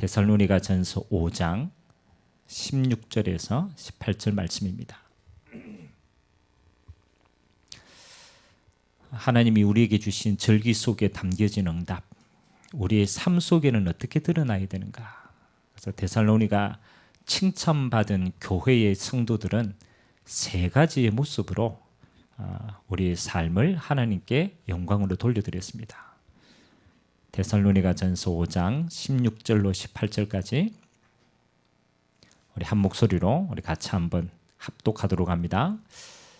데살로니가 전서 5장 16절에서 18절 말씀입니다. 하나님이 우리에게 주신 절기 속에 담겨진 응답, 우리의 삶 속에는 어떻게 드러나야 되는가? 그래서 데살로니가 칭찬받은 교회의 성도들은 세 가지의 모습으로 우리의 삶을 하나님께 영광으로 돌려드렸습니다. 데살로니가 전서 5장 16절로 18절까지 우리 한 목소리로 우리 같이 한번 합독하도록 합니다.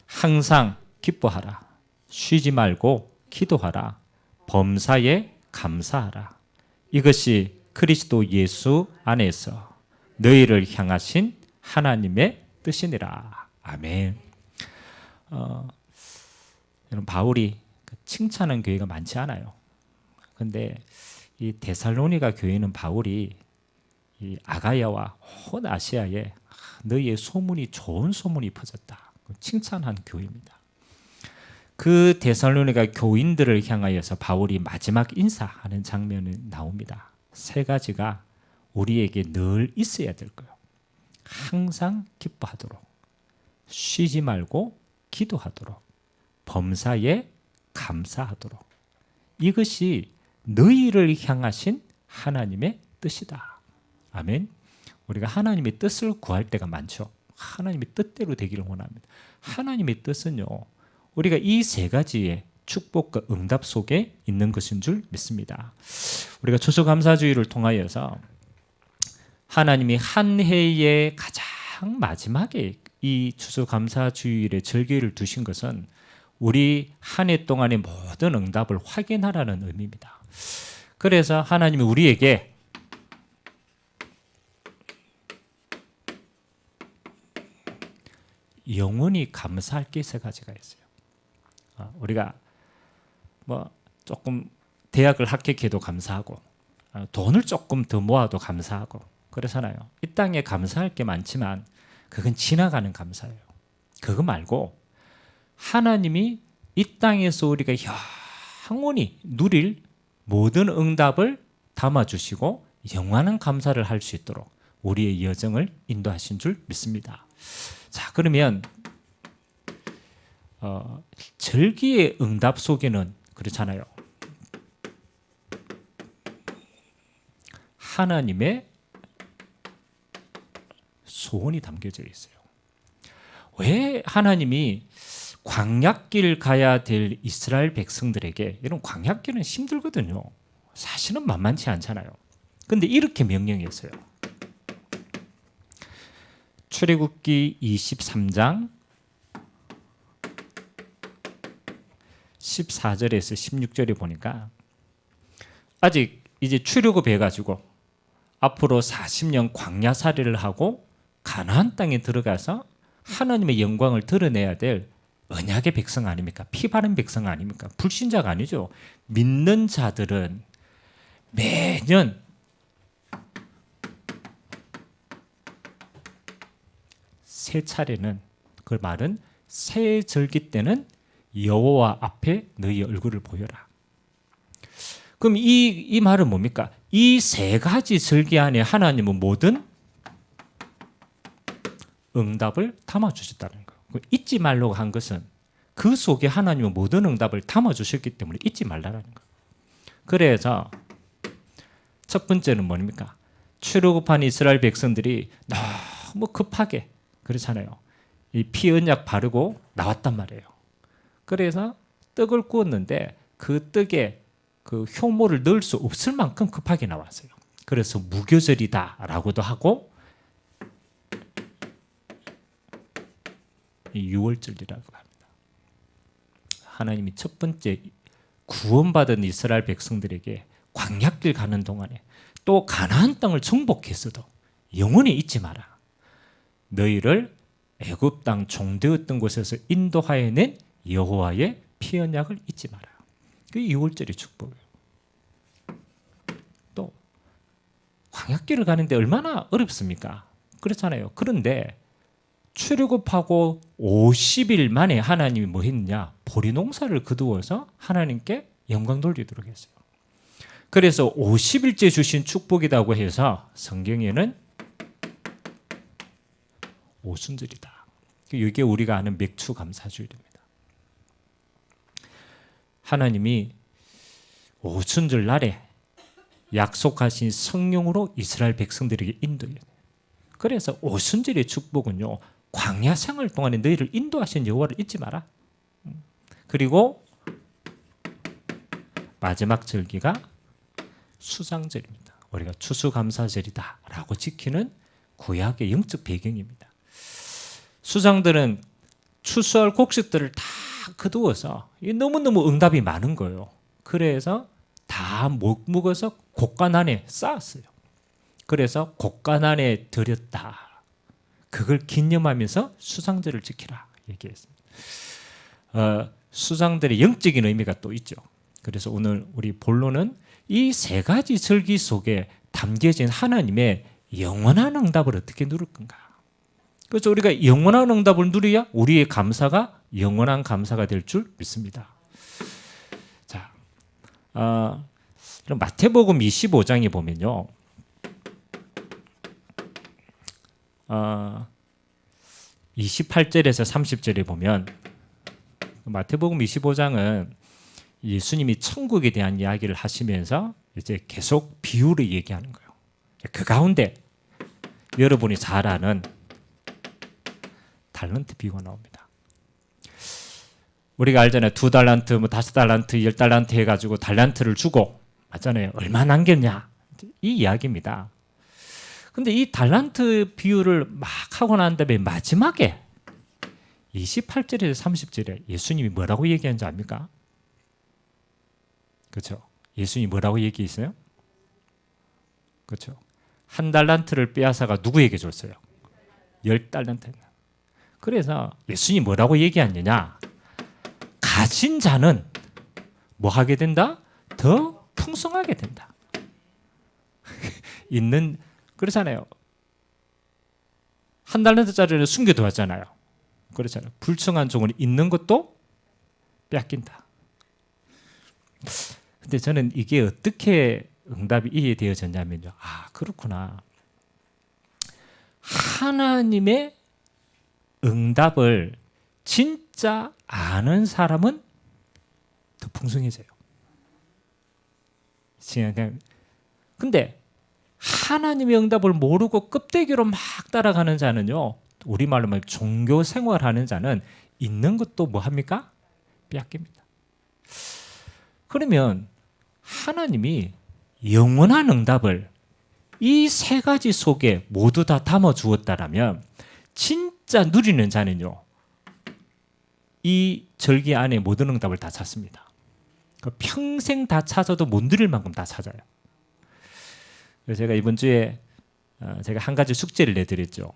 항상 기뻐하라. 쉬지 말고 기도하라. 범사에 감사하라. 이것이 그리스도 예수 안에서 너희를 향하신 하나님의 뜻이니라. 아멘. 여러분, 바울이 칭찬한 교회가 많지 않아요. 그런데 이 데살로니가 교회는 바울이 이 아가야와 온 아시아에 너희의 소문이 좋은 소문이 퍼졌다, 칭찬한 교회입니다. 그 데살로니가 교인들을 향하여서 바울이 마지막 인사하는 장면이 나옵니다. 세 가지가 우리에게 늘 있어야 될 거예요. 항상 기뻐하도록, 쉬지 말고 기도하도록, 범사에 감사하도록. 이것이 너희를 향하신 하나님의 뜻이다. 아멘. 우리가 하나님의 뜻을 구할 때가 많죠. 하나님의 뜻대로 되기를 원합니다. 하나님의 뜻은요, 우리가 이 세 가지의 축복과 응답 속에 있는 것인 줄 믿습니다. 우리가 추수감사주의를 통하여서 하나님이 한 해의 가장 마지막에 이 추수감사주일의 절기를 두신 것은 우리 한 해 동안의 모든 응답을 확인하라는 의미입니다. 그래서 하나님이 우리에게 영원히 감사할 게 세 가지가 있어요. 우리가 뭐 조금 대학을 합격해도 감사하고, 돈을 조금 더 모아도 감사하고 그러잖아요. 이 땅에 감사할 게 많지만 그건 지나가는 감사예요. 그거 말고 하나님이 이 땅에서 우리가 영원히 누릴 모든 응답을 담아주시고 영원한 감사를 할 수 있도록 우리의 여정을 인도하신 줄 믿습니다. 자, 그러면 절기의 응답 속에는 그렇잖아요. 하나님의 소원이 담겨져 있어요. 왜 하나님이 광야길 가야 될 이스라엘 백성들에게, 이런 광야길은 힘들거든요. 사실은 만만치 않잖아요. 그런데 이렇게 명령했어요. 출애굽기 23장 14절에서 16절에 보니까 아직 이제 출애굽해가지고 앞으로 40년 광야살이를 하고 가나안 땅에 들어가서 하나님의 영광을 드러내야 될 언약의 백성 아닙니까? 피 바른 백성 아닙니까? 불신자가 아니죠. 믿는 자들은 매년 세 차례는, 그 말은 새 절기 때는 여호와 앞에 너희 얼굴을 보여라. 그럼 이 말은 뭡니까? 이 세 가지 절기 안에 하나님은 모든 응답을 담아주셨다는 거예요. 잊지 말라고 한 것은 그 속에 하나님은 모든 응답을 담아주셨기 때문에 잊지 말라는 거예요. 그래서 첫 번째는 뭡니까? 출애굽한 이스라엘 백성들이 너무 급하게, 그렇잖아요. 이 피 언약 바르고 나왔단 말이에요. 그래서 떡을 구웠는데 그 떡에 그 효모를 넣을 수 없을 만큼 급하게 나왔어요. 그래서 무교절이다라고도 하고 유월절이라고 합니다. 하나님이 첫 번째 구원받은 이스라엘 백성들에게 광야길 가는 동안에 또 가나안 땅을 정복했어도 영원히 잊지 마라. 너희를 애굽 땅 종되었던 곳에서 인도하여 낸 여호와의 피 언약을 잊지 마라. 그게 유월절의 축복이에요. 또 광야길을 가는데 얼마나 어렵습니까? 그렇잖아요. 그런데 출애굽하고 50일 만에 하나님이 뭐 했느냐? 보리 농사를 거두어서 하나님께 영광 돌리도록 했어요. 그래서 50일째 주신 축복이라고 해서 성경에는 오순절이다. 이게 우리가 아는 맥추감사주일입니다. 하나님이 오순절 날에 약속하신 성령으로 이스라엘 백성들에게 인도해요. 그래서 오순절의 축복은요, 광야 생활 동안에 너희를 인도하신 여호와를 잊지 마라. 그리고 마지막 절기가 수장절입니다. 우리가 추수감사절이다라고 지키는 구약의 영적 배경입니다. 수장들은 추수할 곡식들을 다 거두어서 너무너무 응답이 많은 거예요. 그래서 다 먹어서 곡간 안에 쌓았어요. 그래서 곡간 안에 들였다. 그걸 기념하면서 수장절을 지키라 얘기했습니다. 수장들의 영적인 의미가 또 있죠. 그래서 오늘 우리 본론은 이 세 가지 절기 속에 담겨진 하나님의 영원한 응답을 어떻게 누릴 건가. 그래서 우리가 영원한 응답을 누려야 우리의 감사가 영원한 감사가 될 줄 믿습니다. 자, 마태복음 25장에 보면요, 28절에서 30절에 보면 마태복음 25장은 예수님이 천국에 대한 이야기를 하시면서 이제 계속 비유를 얘기하는 거예요. 그 가운데 여러분이 잘 아는 달란트 비유가 나옵니다. 우리가 알잖아요. 2달란트, 5달란트, 10달란트 해가지고 달란트를 주고 맞잖아요. 얼마 남겼냐 이 이야기입니다. 근데 이 달란트 비유를 막 하고 난 다음에 마지막에 28절에서 30절에 예수님이 뭐라고 얘기하는지 압니까? 그렇죠. 예수님이 뭐라고 얘기했어요? 그렇죠. 1달란트를 빼앗아가 누구에게 줬어요? 10달란트. 그래서 예수님이 뭐라고 얘기하느냐? 가진 자는 뭐 하게 된다? 더 풍성하게 된다. 있는 그렇잖아요. 1달란트짜리를 숨겨두었잖아요. 그렇잖아요. 불충한 종은 있는 것도 뺏긴다. 근데 저는 이게 어떻게 응답이 이해되어졌냐면요. 아, 그렇구나. 하나님의 응답을 진짜 아는 사람은 더 풍성해져요. 근데 하나님의 응답을 모르고 껍데기로 막 따라가는 자는요, 우리말로 말하면 종교 생활하는 자는 있는 것도 뭐 합니까? 빼앗깁니다. 그러면 하나님이 영원한 응답을 이 세 가지 속에 모두 다 담아 주었다라면 진짜 누리는 자는요, 이 절기 안에 모든 응답을 다 찾습니다. 평생 다 찾아도 못 누릴 만큼 다 찾아요. 그래서 제가 이번 주에 제가 한 가지 숙제를 내드렸죠.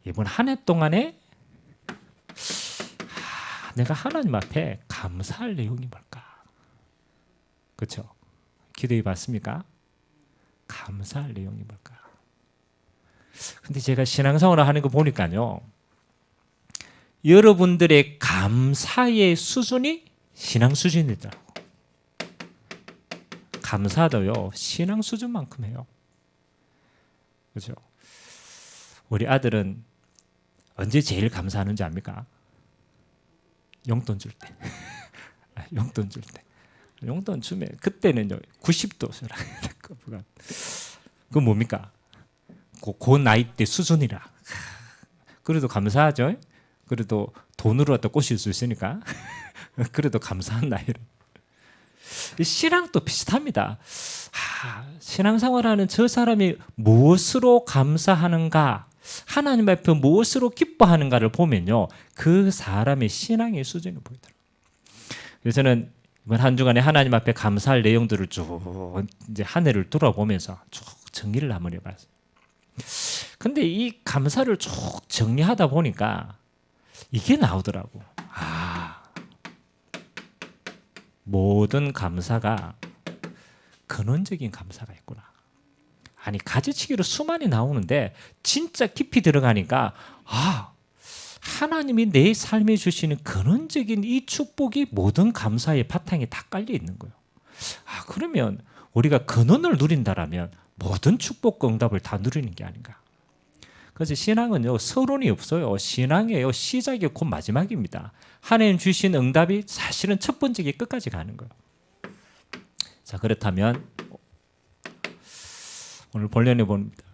이번 한 해 동안에 내가 하나님 앞에 감사할 내용이 뭘까? 그렇죠? 기도해 봤습니까? 감사할 내용이 뭘까? 근데 제가 신앙생활을 하는 거 보니까요, 여러분들의 감사의 수준이 신앙 수준이더라고. 감사도요, 신앙 수준만큼 해요. 그렇죠? 우리 아들은 언제 제일 감사하는지 압니까? 용돈 줄 때. 용돈 줄 때. 용돈 주면 그때는요 90도 그건 뭡니까? 그 나이 때 수준이라. 그래도 감사하죠. 그래도 돈으로 갖다 꼬실 수 있으니까. 그래도 감사한 나이를. 신앙도 비슷합니다. 신앙생활하는 저 사람이 무엇으로 감사하는가, 하나님 앞에 무엇으로 기뻐하는가를 보면요, 그 사람의 신앙의 수준을 보이더라고요. 그래서 저는 이번 한 주간에 하나님 앞에 감사할 내용들을 쭉 이제 한 해를 돌아보면서 쭉 정리를 한번 해봤어요. 근데 이 감사를 쭉 정리하다 보니까 이게 나오더라고. 모든 감사가 근원적인 감사가 있구나. 아니, 가지치기로 수많이 나오는데 진짜 깊이 들어가니까 하나님이 내 삶에 주시는 근원적인 이 축복이 모든 감사의 바탕에 다 깔려 있는 거예요. 그러면 우리가 근원을 누린다라면 모든 축복과 응답을 다 누리는 게 아닌가. 그래서 신앙은요, 서론이 없어요. 신앙의 시작이 곧 마지막입니다. 하나님 주신 응답이 사실은 첫 번째게 끝까지 가는 거예요. 자, 그렇다면 오늘 본론에 봅니다.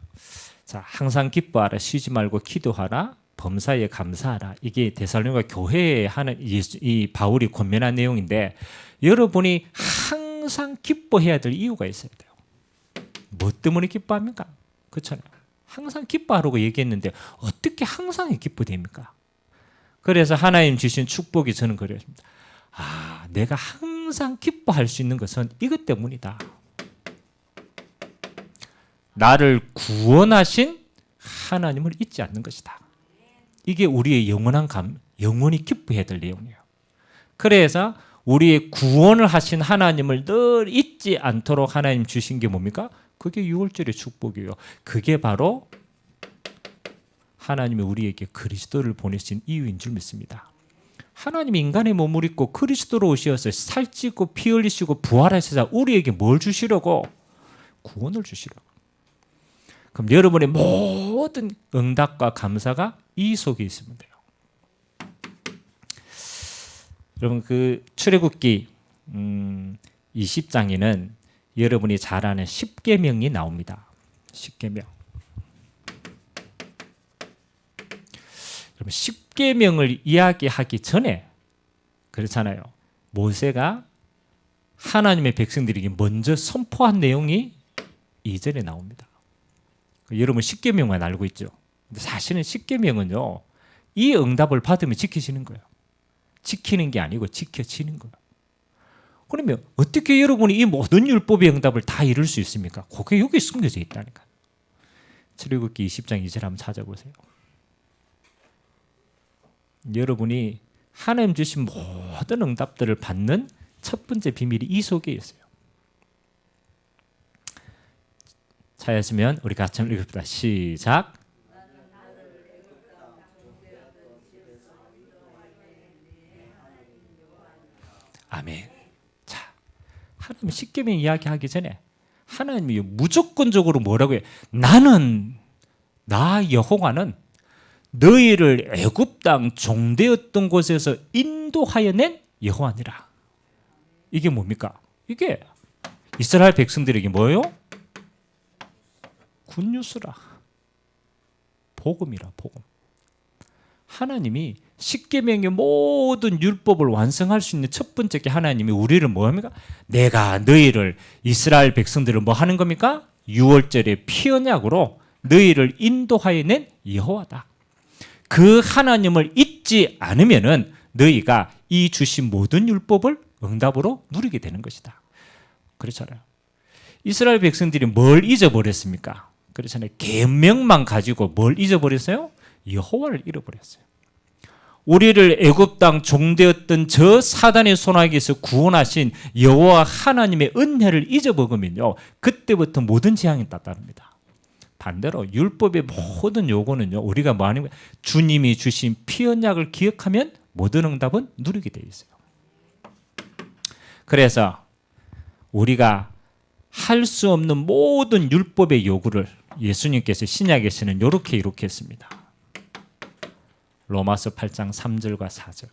자, 항상 기뻐하라, 쉬지 말고 기도하라, 범사에 감사하라. 이게 데살로니가 교회에 하는 이 바울이 권면한 내용인데, 여러분이 항상 기뻐해야 될 이유가 있어야 돼요. 뭐 때문에 기뻐합니까? 그렇잖아요. 항상 기뻐하라고 얘기했는데 어떻게 항상 기뻐됩니까? 그래서 하나님 주신 축복이 저는 그랬습니다. 내가 항상 기뻐할 수 있는 것은 이것 때문이다. 나를 구원하신 하나님을 잊지 않는 것이다. 이게 우리의 영원히 기뻐해야 될 내용이에요. 그래서 우리의 구원을 하신 하나님을 늘 잊지 않도록 하나님 주신 게 뭡니까? 그게 6월절의 축복이에요. 그게 바로 하나님이 우리에게 그리스도를 보내신 이유인 줄 믿습니다. 하나님이 인간의 몸을 입고 그리스도로 오셔서 살찌고 피 흘리시고 부활하셔서 우리에게 뭘 주시려고? 구원을 주시려고. 그럼 여러분의 모든 응답과 감사가 이 속에 있으면 돼요. 여러분, 그 출애굽기 20장에는 여러분이 잘 아는 10계명이 나옵니다. 10계명. 여러분, 10계명을 이야기하기 전에 그렇잖아요. 모세가 하나님의 백성들에게 먼저 선포한 내용이 이전에 나옵니다. 여러분 10계명만 알고 있죠. 근데 사실은 10계명은요, 이 응답을 받으면 지키시는 거예요. 지키는 게 아니고 지켜지는 거예요. 그러면 어떻게 여러분이 이 모든 율법의 응답을 다 이룰 수 있습니까? 그게 여기 숨겨져 있다니까. 출애굽기 20장 2절 한번 찾아보세요. 여러분이 하나님 주신 모든 응답들을 받는 첫 번째 비밀이 이 속에 있어요. 찾았으면 우리 같이 한번 읽읍시다. 시작. 아멘. 자, 하나님 10계명 이야기하기 전에 하나님이 무조건적으로 뭐라고 해요? 나 여호와는 너희를 애굽 땅 종되었던 곳에서 인도하여 낸 여호와니라. 이게 뭡니까? 이게 이스라엘 백성들에게 뭐예요? 굿뉴스라. 복음이라, 복음. 하나님이 10계명의 모든 율법을 완성할 수 있는 첫 번째 게 하나님이 우리를 뭐 합니까? 내가 너희를 이스라엘 백성들을 뭐 하는 겁니까? 6월절에 피 언약으로 너희를 인도하여 낸 여호와다. 그 하나님을 잊지 않으면은 너희가 이 주신 모든 율법을 응답으로 누리게 되는 것이다. 그렇잖아요. 이스라엘 백성들이 뭘 잊어버렸습니까? 그렇잖아요. 계명만 가지고 뭘 잊어버렸어요? 여호와를 잃어버렸어요. 우리를 애굽 땅 종되었던 저 사단의 손아귀에서 구원하신 여호와 하나님의 은혜를 잊어먹으면요, 그때부터 모든 재앙이 따릅니다. 반대로 율법의 모든 요구는요, 우리가 뭐 하는 거예요? 주님이 주신 피 언약을 기억하면 모든 응답은 누리게 되어 있어요. 그래서 우리가 할 수 없는 모든 율법의 요구를 예수님께서 신약에서는 이렇게 했습니다. 로마서 8장 3절과 4절.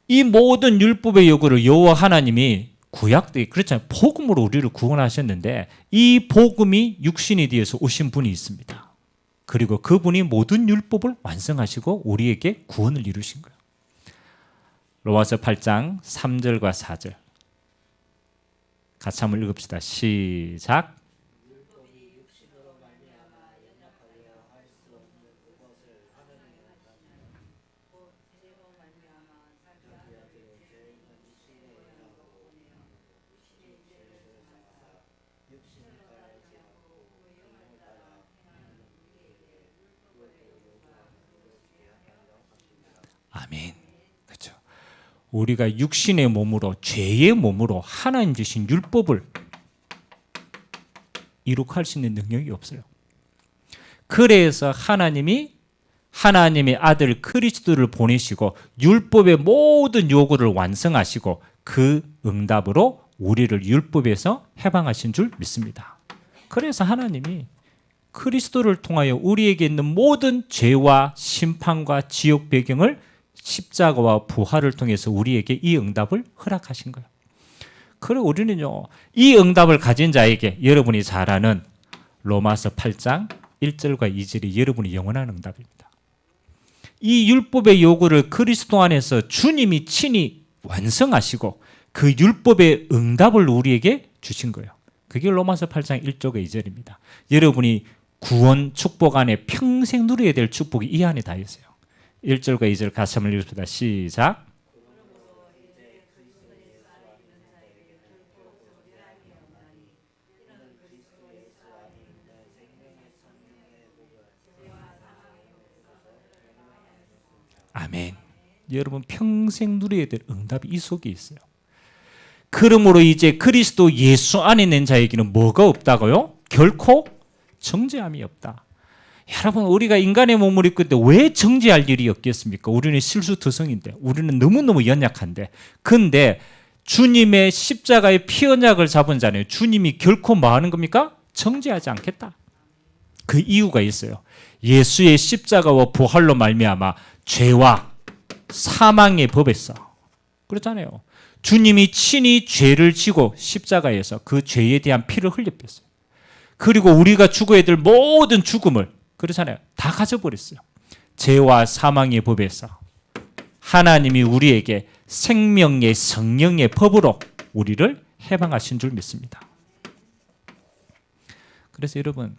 이 모든 율법의 요구를 여호와 하나님이 구약때 그렇잖아요. 복음으로 우리를 구원하셨는데 이 복음이 육신이 되어서 오신 분이 있습니다. 그리고 그분이 모든 율법을 완성하시고 우리에게 구원을 이루신 거예요. 로마서 8장 3절과 4절. 같이 한번 읽읍시다. 시작. 아멘. 그렇죠. 우리가 육신의 몸으로 죄의 몸으로 하나님 주신 율법을 이룩할 수 있는 능력이 없어요. 그래서 하나님의 아들 그리스도를 보내시고 율법의 모든 요구를 완성하시고 그 응답으로 우리를 율법에서 해방하신 줄 믿습니다. 그래서 하나님이 그리스도를 통하여 우리에게 있는 모든 죄와 심판과 지옥 배경을 십자가와 부활을 통해서 우리에게 이 응답을 허락하신 거예요. 그리고 우리는요, 이 응답을 가진 자에게 여러분이 잘 아는 로마서 8장 1절과 2절이 여러분이 영원한 응답입니다. 이 율법의 요구를 그리스도 안에서 주님이 친히 완성하시고 그 율법의 응답을 우리에게 주신 거예요. 그게 로마서 8장 1절과 2절입니다. 여러분이 구원 축복 안에 평생 누려야 될 축복이 이 안에 다 있어요. 1절과 2절 같이 한번 읽읍시다. 시작. 아멘. 여러분 평생 누려야 될 응답이 이 속에 있어요. 그러므로 이제 그리스도 예수 안에 있는 자에게는 뭐가 없다고요? 결코 정죄함이 없다. 여러분 우리가 인간의 몸을 입고 있는데 왜 정죄할 일이 없겠습니까? 우리는 실수투성인데 우리는 너무너무 연약한데 근데 주님의 십자가의 피 언약을 잡은 자는 주님이 결코 뭐 하는 겁니까? 정죄하지 않겠다. 그 이유가 있어요. 예수의 십자가와 부활로 말미암아 죄와 사망의 법에서 그렇잖아요. 주님이 친히 죄를 지고 십자가에서 그 죄에 대한 피를 흘려뺐어요. 그리고 우리가 죽어야 될 모든 죽음을 그렇잖아요. 다 가져버렸어요. 죄와 사망의 법에서 하나님이 우리에게 생명의 성령의 법으로 우리를 해방하신 줄 믿습니다. 그래서 여러분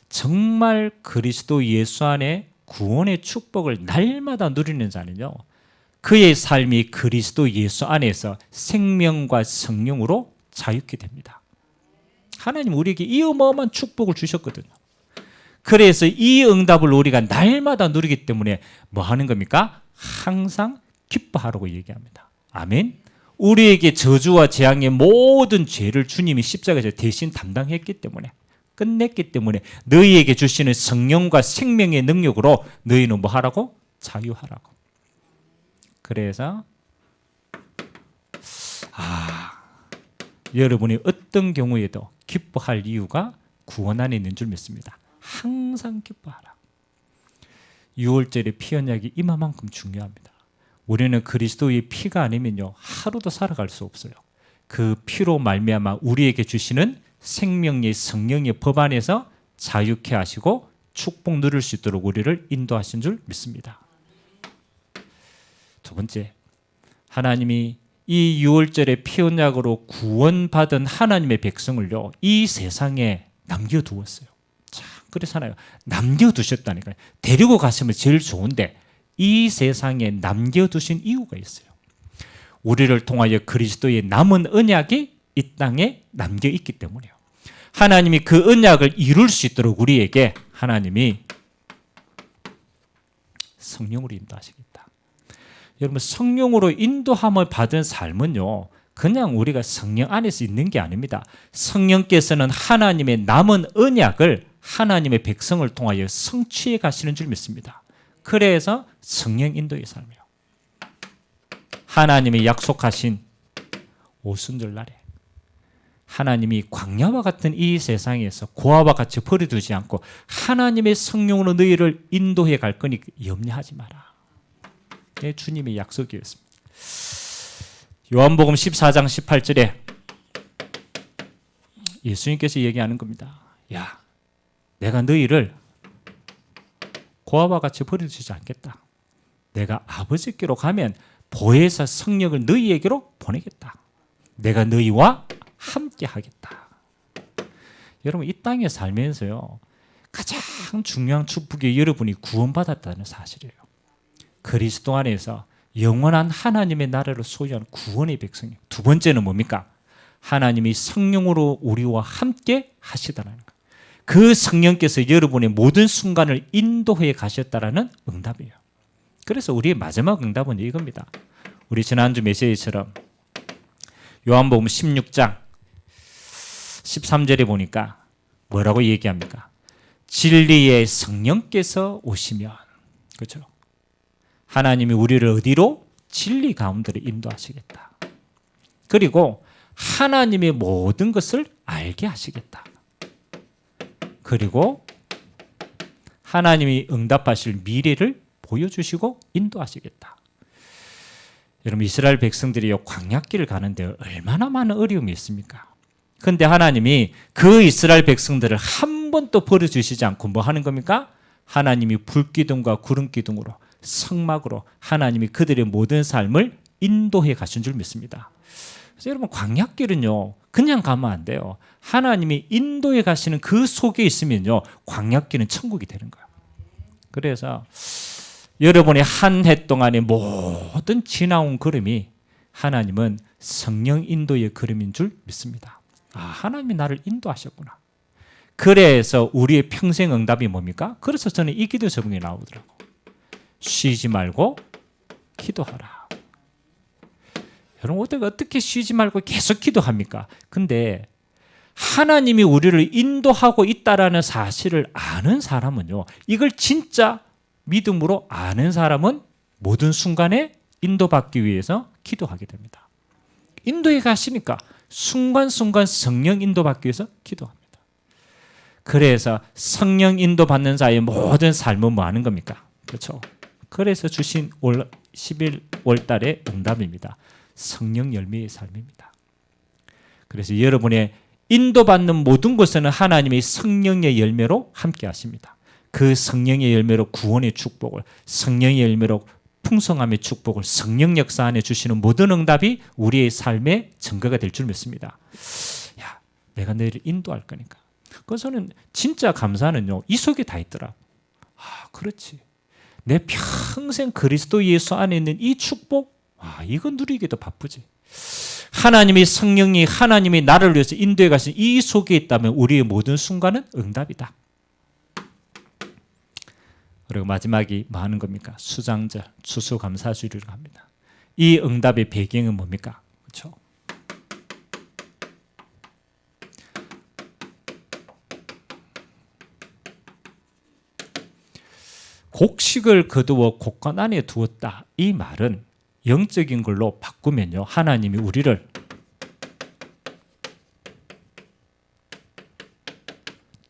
정말 그리스도 예수 안에 구원의 축복을 날마다 누리는 자는요. 그의 삶이 그리스도 예수 안에서 생명과 성령으로 자유케 됩니다. 하나님 우리에게 이 어마어마한 축복을 주셨거든요. 그래서 이 응답을 우리가 날마다 누리기 때문에 뭐 하는 겁니까? 항상 기뻐하라고 얘기합니다. 아멘. 우리에게 저주와 재앙의 모든 죄를 주님이 십자가에서 대신 담당했기 때문에 끝냈기 때문에 너희에게 주시는 성령과 생명의 능력으로 너희는 뭐 하라고? 자유하라고. 그래서 여러분이 어떤 경우에도 기뻐할 이유가 구원 안에 있는 줄 믿습니다. 항상 기뻐하라. 6월절의 피 언약이 이만큼 중요합니다. 우리는 그리스도의 피가 아니면요 하루도 살아갈 수 없어요. 그 피로 말미암아 우리에게 주시는 생명의 성령의 법 안에서 자유케 하시고 축복 누릴 수 있도록 우리를 인도하신 줄 믿습니다. 두 번째, 하나님이 이 6월절의 피 언약으로 구원받은 하나님의 백성을요 이 세상에 남겨두었어요. 참 그렇잖아요. 남겨두셨다니까요. 데리고 가시면 제일 좋은데 이 세상에 남겨두신 이유가 있어요. 우리를 통하여 그리스도의 남은 언약이 이 땅에 남겨있기 때문이에요. 하나님이 그 언약을 이룰 수 있도록 우리에게 하나님이 성령으로 인도하시겠다. 여러분 성령으로 인도함을 받은 삶은요 그냥 우리가 성령 안에서 있는 게 아닙니다. 성령께서는 하나님의 남은 언약을 하나님의 백성을 통하여 성취해 가시는 줄 믿습니다. 그래서 성령 인도의 삶이에요. 하나님이 약속하신 오순절 날에 하나님이 광야와 같은 이 세상에서 고아와 같이 버려두지 않고 하나님의 성령으로 너희를 인도해 갈 거니 염려하지 마라. 네, 주님의 약속이었습니다. 요한복음 14장 18절에 예수님께서 얘기하는 겁니다. 야, 내가 너희를 고아와 같이 버려두지 않겠다. 내가 아버지께로 가면 보혜사 성령을 너희에게로 보내겠다. 내가 너희와 함께 하겠다. 여러분 이 땅에 살면서요 가장 중요한 축복이 여러분이 구원받았다는 사실이에요. 그리스도 안에서 영원한 하나님의 나라를 소유한 구원의 백성이에요. 두 번째는 뭡니까? 하나님이 성령으로 우리와 함께 하시다라는 거예요. 그 성령께서 여러분의 모든 순간을 인도해 가셨다라는 응답이에요. 그래서 우리의 마지막 응답은 이겁니다. 우리 지난주 메시지처럼 요한복음 16장 13절에 보니까 뭐라고 얘기합니까? 진리의 성령께서 오시면 그렇죠? 하나님이 우리를 어디로? 진리 가운데로 인도하시겠다. 그리고 하나님의 모든 것을 알게 하시겠다. 그리고 하나님이 응답하실 미래를 보여주시고 인도하시겠다. 여러분, 이스라엘 백성들이 광야길을 가는데 얼마나 많은 어려움이 있습니까? 그런데 하나님이 그 이스라엘 백성들을 한 번도 버려주시지 않고 뭐 하는 겁니까? 하나님이 불기둥과 구름기둥으로 성막으로 하나님이 그들의 모든 삶을 인도해 가신 줄 믿습니다. 그래서 여러분, 광야길은요 그냥 가면 안 돼요. 하나님이 인도해 가시는 그 속에 있으면요 광야길은 천국이 되는 거예요. 그래서 여러분의 한 해 동안의 모든 지나온 걸음이 하나님은 성령 인도의 걸음인 줄 믿습니다. 아, 하나님이 나를 인도하셨구나. 그래서 우리의 평생 응답이 뭡니까? 그래서 저는 이 기도 제목이 나오더라고. 쉬지 말고 기도하라. 여러분, 어떻게 쉬지 말고 계속 기도합니까? 근데 하나님이 우리를 인도하고 있다라는 사실을 아는 사람은요, 이걸 진짜 믿음으로 아는 사람은 모든 순간에 인도받기 위해서 기도하게 됩니다. 인도에 가시니까 순간순간 성령 인도받기 위해서 기도합니다. 그래서 성령 인도받는 자의 모든 삶은 뭐 하는 겁니까? 그렇죠? 그래서 주신 11월 달의 응답입니다. 성령 열매의 삶입니다. 그래서 여러분의 인도받는 모든 것에는 하나님의 성령의 열매로 함께 하십니다. 그 성령의 열매로 구원의 축복을, 성령의 열매로 풍성함의 축복을 성령 역사 안에 주시는 모든 응답이 우리의 삶의 증거가 될 줄 믿습니다. 야, 내가 너희를 인도할 거니까. 그래서 저는 진짜 감사는요, 이 속에 다 있더라. 아, 그렇지. 내 평생 그리스도 예수 안에 있는 이 축복, 아, 이거 누리기도 바쁘지. 하나님의 성령이 하나님이 나를 위해서 인도해 가신 이 속에 있다면 우리의 모든 순간은 응답이다. 그리고 마지막이 뭐 하는 겁니까? 수장절, 추수감사주일을 합니다. 이 응답의 배경은 뭡니까? 그렇죠? 곡식을 거두어 곡간 안에 두었다. 이 말은 영적인 걸로 바꾸면요, 하나님이 우리를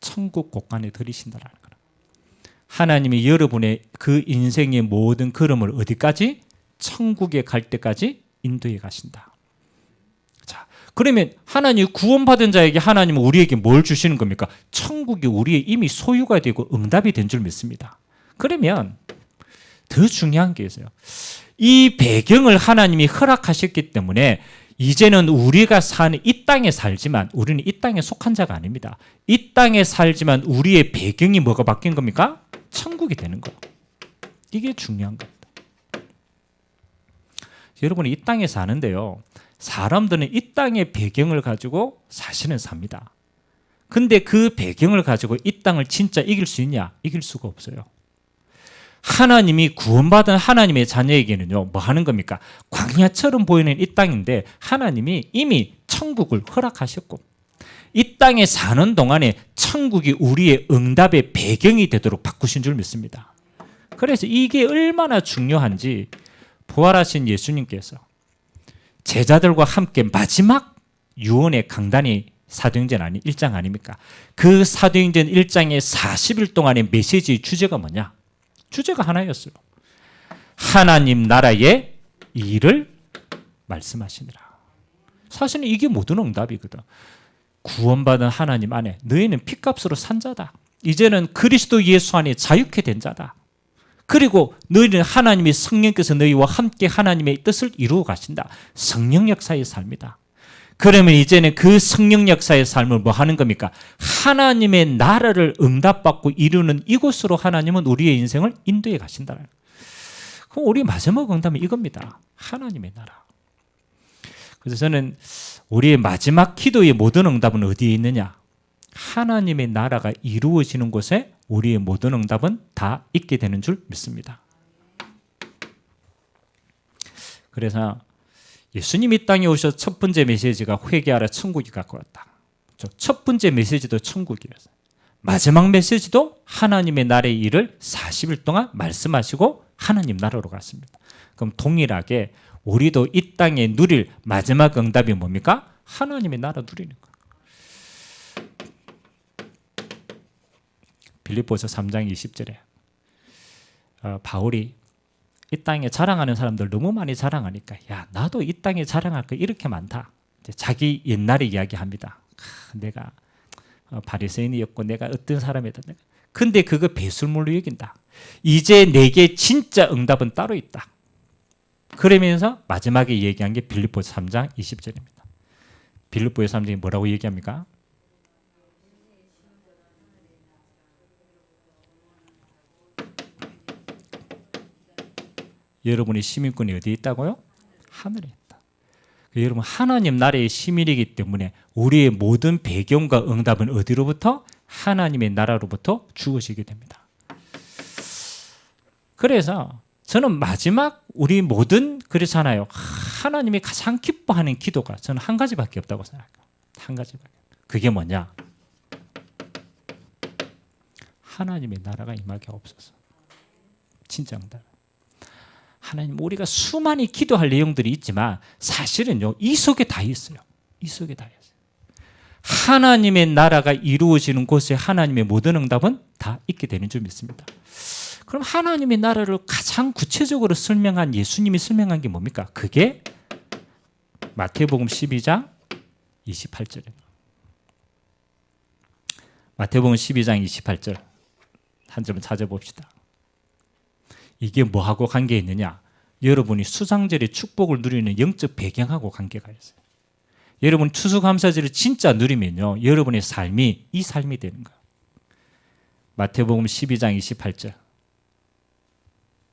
천국 곡간에 들이신다라는 거예요. 하나님이 여러분의 그 인생의 모든 걸음을 어디까지? 천국에 갈 때까지 인도해 가신다. 자, 그러면 하나님 구원받은 자에게 하나님은 우리에게 뭘 주시는 겁니까? 천국이 우리의 이미 소유가 되고 응답이 된 줄 믿습니다. 그러면 더 중요한 게 있어요. 이 배경을 하나님이 허락하셨기 때문에 이제는 우리가 사는 이 땅에 살지만 우리는 이 땅에 속한 자가 아닙니다. 이 땅에 살지만 우리의 배경이 뭐가 바뀐 겁니까? 천국이 되는 거예요. 이게 중요한 겁니다. 여러분이 이 땅에 사는데요, 사람들은 이 땅의 배경을 가지고 사실은 삽니다. 근데 그 배경을 가지고 이 땅을 진짜 이길 수 있냐? 이길 수가 없어요. 하나님이 구원받은 하나님의 자녀에게는요, 뭐 하는 겁니까? 광야처럼 보이는 이 땅인데 하나님이 이미 천국을 허락하셨고 이 땅에 사는 동안에 천국이 우리의 응답의 배경이 되도록 바꾸신 줄 믿습니다. 그래서 이게 얼마나 중요한지 부활하신 예수님께서 제자들과 함께 마지막 유언의 강단이 사도행전 1장 아닙니까? 그 사도행전 1장의 40일 동안의 메시지의 주제가 뭐냐? 주제가 하나였어요. 하나님 나라의 일을 말씀하시니라. 사실은 이게 모든 응답이거든. 구원받은 하나님 안에 너희는 핏값으로 산 자다. 이제는 그리스도 예수 안에 자유케 된 자다. 그리고 너희는 하나님의 성령께서 너희와 함께 하나님의 뜻을 이루어 가신다. 성령 역사의 삶이다. 그러면 이제는 그 성령 역사의 삶을 뭐 하는 겁니까? 하나님의 나라를 응답받고 이루는 이곳으로 하나님은 우리의 인생을 인도해 가신다. 그럼 우리 마지막 응답은 이겁니다. 하나님의 나라. 그래서 저는 우리의 마지막 기도의 모든 응답은 어디에 있느냐? 하나님의 나라가 이루어지는 곳에 우리의 모든 응답은 다 있게 되는 줄 믿습니다. 그래서 예수님이 이 땅에 오셔서 첫 번째 메시지가 회개하라 천국이 가까웠다. 첫 번째 메시지도 천국이었어요. 마지막 메시지도 하나님의 나라의 일을 40일 동안 말씀하시고 하나님 나라로 갔습니다. 그럼 동일하게 우리도 이 땅에 누릴 마지막 응답이 뭡니까? 하나님의 나라 누리는 거예요. 빌립보서 3장 20절에 바울이 이 땅에 자랑하는 사람들 너무 많이 자랑하니까 야 나도 이 땅에 자랑할 거 이렇게 많다. 자기 옛날에 이야기합니다. 내가 바리새인이었고 내가 어떤 사람이다. 근데 그거 배설물로 여긴다. 이제 내게 진짜 응답은 따로 있다. 그러면서 마지막에 얘기한 게 빌립보서 3장 20절입니다. 빌립보서 3장이 뭐라고 얘기합니까? 여러분의 시민권이 어디에 있다고요? 하늘에 있다. 여러분 하나님 나라의 시민이기 때문에 우리의 모든 배경과 응답은 어디로부터? 하나님의 나라로부터 주어지게 됩니다. 그래서 저는 마지막 우리 모든 그렇잖아요. 하나님이 가장 기뻐하는 기도가 저는 한 가지밖에 없다고 생각해요. 한 가지밖에. 그게 뭐냐? 하나님의 나라가 임하게 없어서. 진짜 응답. 하나님 우리가 수많이 기도할 내용들이 있지만 사실은요 이 속에 다 있어요. 이 속에 다 있어요. 하나님의 나라가 이루어지는 곳에 하나님의 모든 응답은 다 있게 되는 줄 믿습니다. 그럼 하나님의 나라를 가장 구체적으로 설명한 예수님이 설명한 게 뭡니까? 그게 마태복음 12장 28절입니다. 마태복음 12장 28절 한 점 찾아봅시다. 이게 뭐하고 관계 있느냐? 여러분이 수상절의 축복을 누리는 영적 배경하고 관계가 있어요. 여러분 추수감사절을 진짜 누리면요 여러분의 삶이 이 삶이 되는 거예요. 마태복음 12장 28절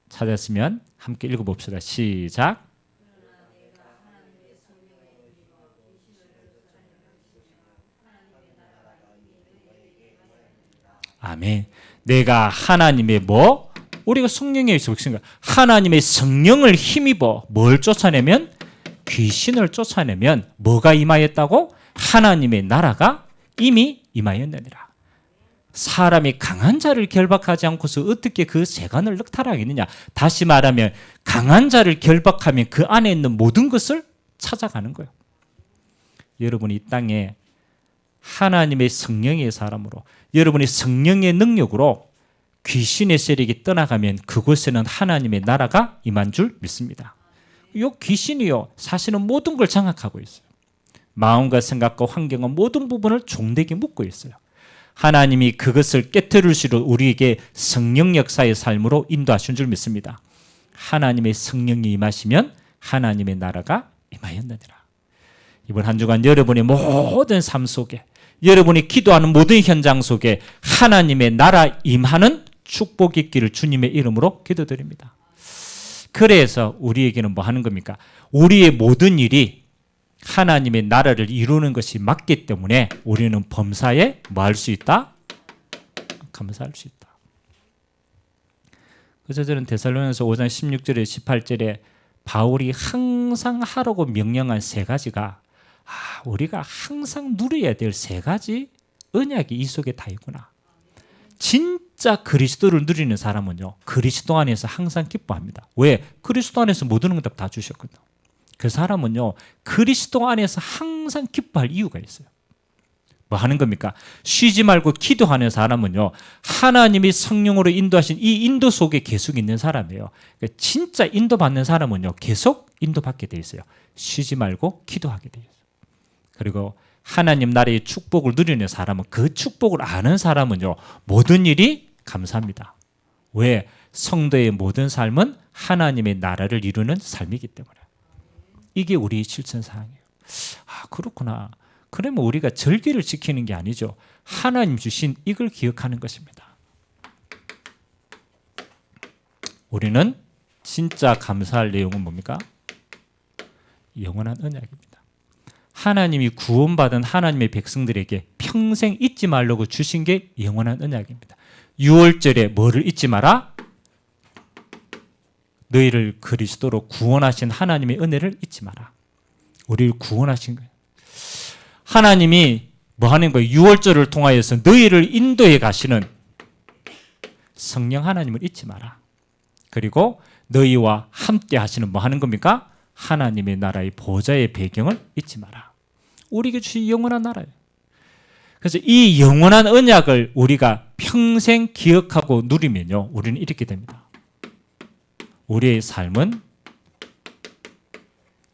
찾았으면 함께 읽어봅시다. 시작. 아멘. 내가 하나님의 뭐? 우리가 성령의 적신가 하나님의 성령을 힘입어 뭘 쫓아내면? 귀신을 쫓아내면 뭐가 임하였다고? 하나님의 나라가 이미 임하였느니라. 사람이 강한 자를 결박하지 않고서 어떻게 그 세간을 넉탈하겠느냐. 다시 말하면 강한 자를 결박하면 그 안에 있는 모든 것을 찾아가는 거예요. 여러분이 이 땅에 하나님의 성령의 사람으로 여러분이 성령의 능력으로 귀신의 세력이 떠나가면 그곳에는 하나님의 나라가 임한 줄 믿습니다. 이 귀신이요 사실은 모든 걸 장악하고 있어요. 마음과 생각과 환경과 모든 부분을 종되게 묶고 있어요. 하나님이 그것을 깨트리시러 우리에게 성령 역사의 삶으로 인도하신 줄 믿습니다. 하나님의 성령이 임하시면 하나님의 나라가 임하였느니라. 이번 한 주간 여러분의 모든 삶 속에 여러분이 기도하는 모든 현장 속에 하나님의 나라 임하는 축복이 있기를 주님의 이름으로 기도드립니다. 그래서 우리에게는 뭐 하는 겁니까? 우리의 모든 일이 하나님의 나라를 이루는 것이 맞기 때문에 우리는 범사에 뭐 할 수 있다? 감사할 수 있다. 그래서 저는 데살로니가서 5장 16절에 18절에 바울이 항상 하라고 명령한 세 가지가 우리가 항상 누려야 될 세 가지 언약이 이 속에 다 있구나. 진짜 그리스도를 누리는 사람은요 그리스도 안에서 항상 기뻐합니다. 왜? 그리스도 안에서 모든 응답 다 주셨거든요. 그 사람은요 그리스도 안에서 항상 기뻐할 이유가 있어요. 뭐 하는 겁니까? 쉬지 말고 기도하는 사람은요 하나님이 성령으로 인도하신 이 인도 속에 계속 있는 사람이에요. 그러니까 진짜 인도받는 사람은요 계속 인도받게 돼 있어요. 쉬지 말고 기도하게 돼 있어요. 그리고 하나님 나라의 축복을 누리는 사람은 그 축복을 아는 사람은요 모든 일이 감사합니다. 왜? 성도의 모든 삶은 하나님의 나라를 이루는 삶이기 때문에. 이게 우리의 실천사항이에요. 그렇구나. 그러면 우리가 절기를 지키는 게 아니죠. 하나님 주신 이걸 기억하는 것입니다. 우리는 진짜 감사할 내용은 뭡니까? 영원한 언약입니다. 하나님이 구원받은 하나님의 백성들에게 평생 잊지 말라고 주신 게 영원한 언약입니다. 6월절에 뭐를 잊지 마라? 너희를 그리스도로 구원하신 하나님의 은혜를 잊지 마라. 우리를 구원하신 거예요. 하나님이 뭐 하는 거예요? 6월절을 통하여서 너희를 인도해 가시는 성령 하나님을 잊지 마라. 그리고 너희와 함께 하시는 뭐 하는 겁니까? 하나님의 나라의 보좌의 배경을 잊지 마라. 우리에게 주신 영원한 나라예요. 그래서 이 영원한 언약을 우리가 평생 기억하고 누리면요, 우리는 이렇게 됩니다. 우리의 삶은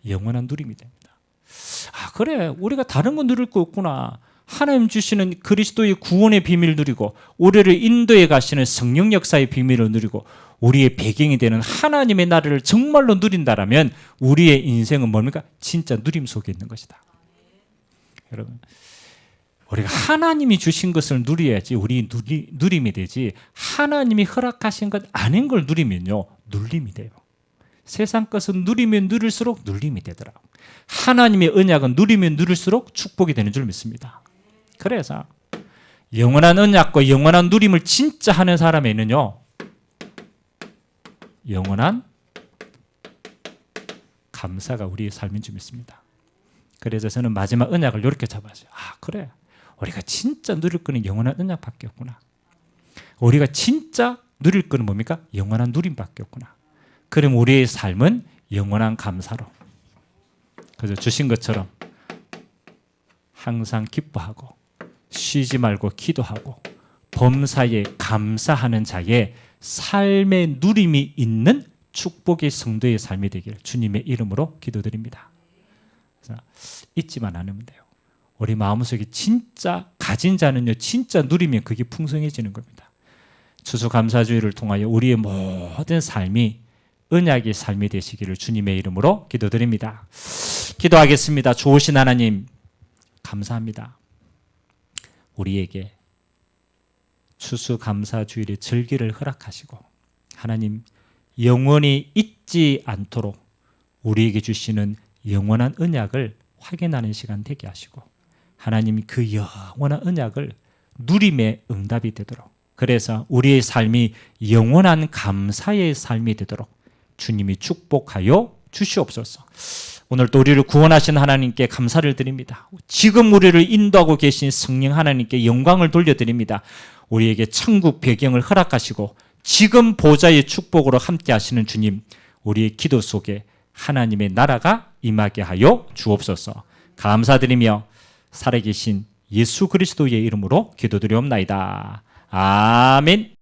영원한 누림이 됩니다. 아, 그래, 우리가 다른 거 누릴 거 없구나. 하나님 주시는 그리스도의 구원의 비밀을 누리고 우리를 인도해 가시는 성령 역사의 비밀을 누리고 우리의 배경이 되는 하나님의 나라를 정말로 누린다라면 우리의 인생은 뭡니까? 진짜 누림 속에 있는 것이다. 여러분, 우리가 하나님이 주신 것을 누려야지 우리 누림이 되지, 하나님이 허락하신 것 아닌 걸 누리면요, 눌림이 돼요. 세상 것은 누리면 누릴수록 눌림이 되더라고요. 하나님의 언약은 누리면 누릴수록 축복이 되는 줄 믿습니다. 그래서 영원한 언약과 영원한 누림을 진짜 하는 사람에는요, 영원한 감사가 우리의 삶인 줄 믿습니다. 그래서 저는 마지막 언약을 이렇게 잡았어요. 아, 그래, 우리가 진짜 누릴 거는 영원한 언약밖에 없구나. 우리가 진짜 누릴 거는 뭡니까? 영원한 누림밖에 없구나. 그럼 우리의 삶은 영원한 감사로, 그래서 주신 것처럼 항상 기뻐하고 쉬지 말고 기도하고 범사에 감사하는 자의 삶의 누림이 있는 축복의 성도의 삶이 되기를 주님의 이름으로 기도드립니다. 그래서 잊지만 않으면 돼요. 우리 마음속에 진짜 가진 자는요, 진짜 누리면 그게 풍성해지는 겁니다. 추수감사주의를 통하여 우리의 모든 삶이 언약의 삶이 되시기를 주님의 이름으로 기도드립니다. 기도하겠습니다. 좋으신 하나님, 감사합니다. 우리에게 추수감사주일의 절기를 허락하시고 하나님, 영원히 잊지 않도록 우리에게 주시는 영원한 언약을 확인하는 시간 되게 하시고 하나님, 그 영원한 언약을 누림의 응답이 되도록, 그래서 우리의 삶이 영원한 감사의 삶이 되도록 주님이 축복하여 주시옵소서. 오늘 또 우리를 구원하신 하나님께 감사를 드립니다. 지금 우리를 인도하고 계신 성령 하나님께 영광을 돌려드립니다. 우리에게 천국 배경을 허락하시고 지금 보좌의 축복으로 함께 하시는 주님, 우리의 기도 속에 하나님의 나라가 임하게 하여 주옵소서. 감사드리며 살아계신 예수 그리스도의 이름으로 기도드리옵나이다. 아멘.